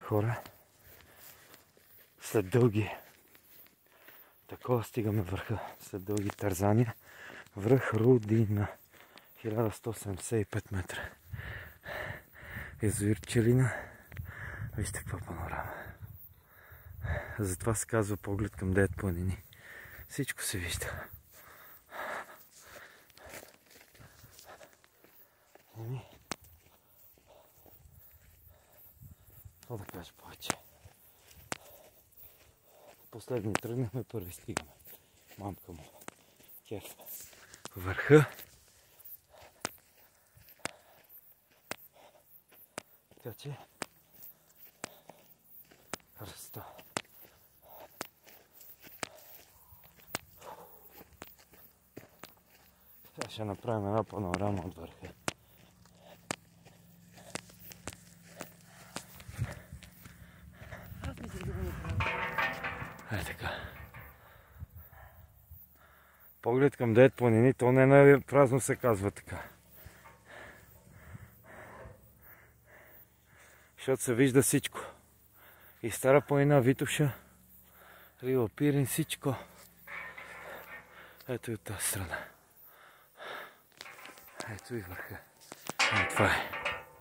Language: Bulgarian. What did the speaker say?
хора. След дълги такова стигаме върха. След дълги тързания. Връх Рудина. 1175 метра. Язовир Пчелина. Вижте каква панорама. Затова се казва поглед към 9 планини. Всичко се вижда. Това да кажа повече. Последни тръгнахме, първи стигаме. Мамка му. Кеф. Върха. Така че ръста. Сега ще направим една панорама от върха. Е така. Поглед към 9 планини, то не на празно се казва така. Защото се вижда всичко. И Стара планина, Витоша, Рила Пирин, всичко. Ето и от тази страна. Ето и върха. Това е.